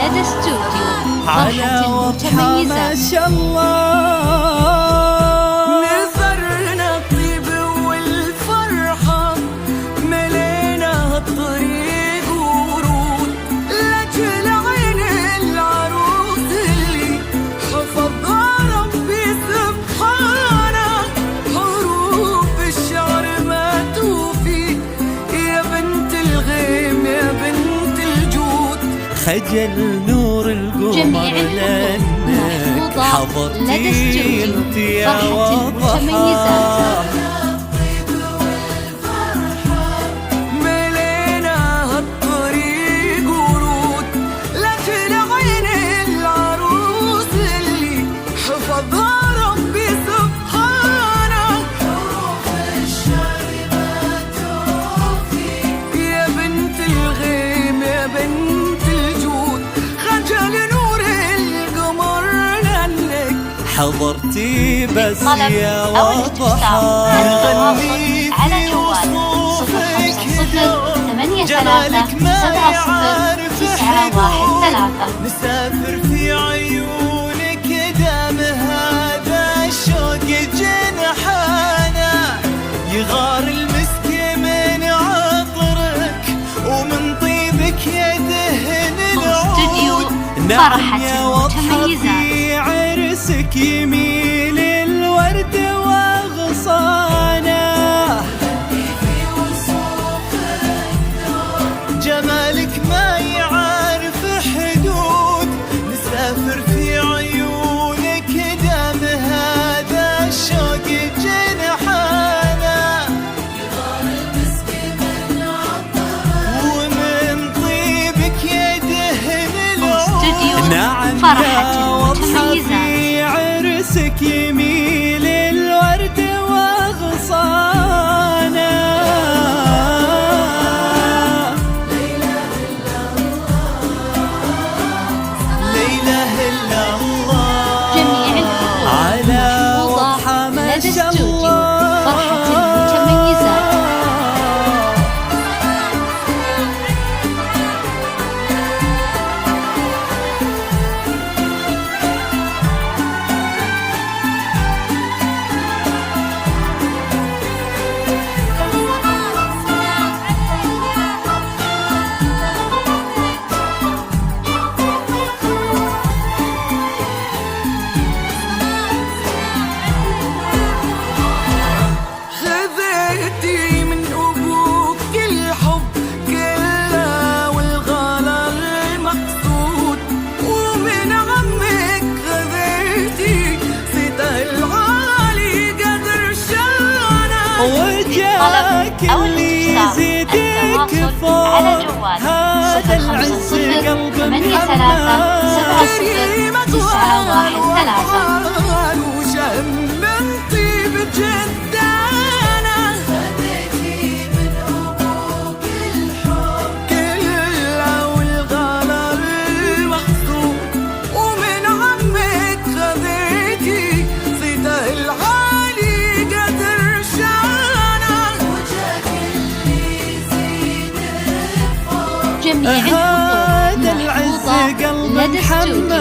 لدى استوديو على وضحى ما شاء الله نثرنا الطيب والفرحة ملينا الطريق ورود لأجل عين العروس اللي حفظها ربي سبحانه حروف الشعر ما توفي يا بنت الغيم يا بنت الجود خجل نور القمر لأنك حضرتي انت يا وضحى ملينا الطريق ورود لأجل عين العروس اللي حفظها ربي سبحانه حروف الشعر ما توفي يا بنت الغيم يا بنت الجود خجل نور القمر لأنك حضرتي بس طلب يا أو وضحى نغني على جوال 050 نسافر في عيونك دام هذا الشوق جنحانا يغار المسك من عطرك ومن طيبك يدهن العود فرحة يا وضحى المتميزات. في عرسك يميل الورد واغصانه جمالك ما يعرف حدود نسافر في عيونك دام هذا الشوق جنحانا يغار المسك من عطرك ومن طيبك يدهن العود نعم يا وضحى في عرسك يميل الورد واغصانه فرحة المتميزات. خذيتي من أبوك الحب كله والغلا المقصود ومن عمك خذيتي سته العالي قدر شانه وجاك اللي يزيدك فوق هذا العز قلب محمد وشهم من طيب جدانه خذيتي من أبوك الحب كله والغلا المقصود ومن عمك خذيتي سته العالي قدر شانه وجاك اللي يزيدك فوق جميع هذا العز قلب لدى محمد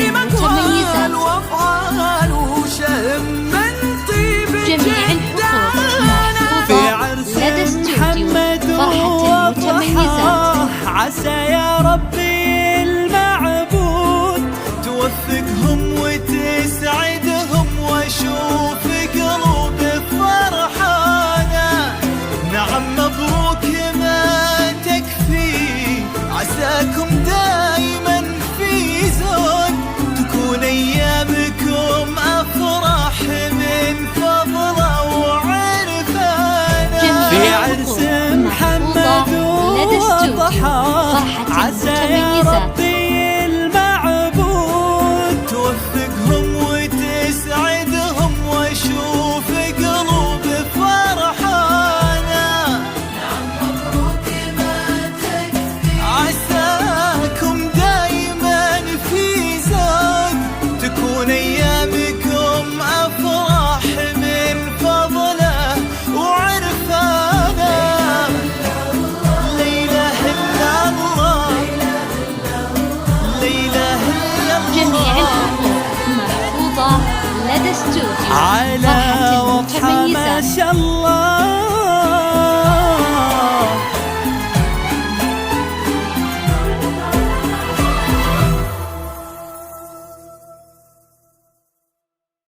المتميزات. وافعال وشهم من طيب جميع الحقوق في محفوظة عرس لدى استوديو محمد فرحة المتميزات. عسى يا ربي المعبود توفقهم وتسعدهم واشوف قلوب فرحانه نعم مبروك ما تكفي عساكم دايما في زود تكون ايامكم افراح من فضله وعرفانه في عرس محمد وضحى عسى يا ربي المعبود توفقهم وتسعدهم واشوف قلوب فرحانه نعم مبروك ما تكفي عساكم دايما في زود تكون ايامكم افراح من فضله وعرفانه لا اله الا الله جميع الحقوق محفوظة لدى استوديو على فرحة وضحى ما المتميزات. شاء الله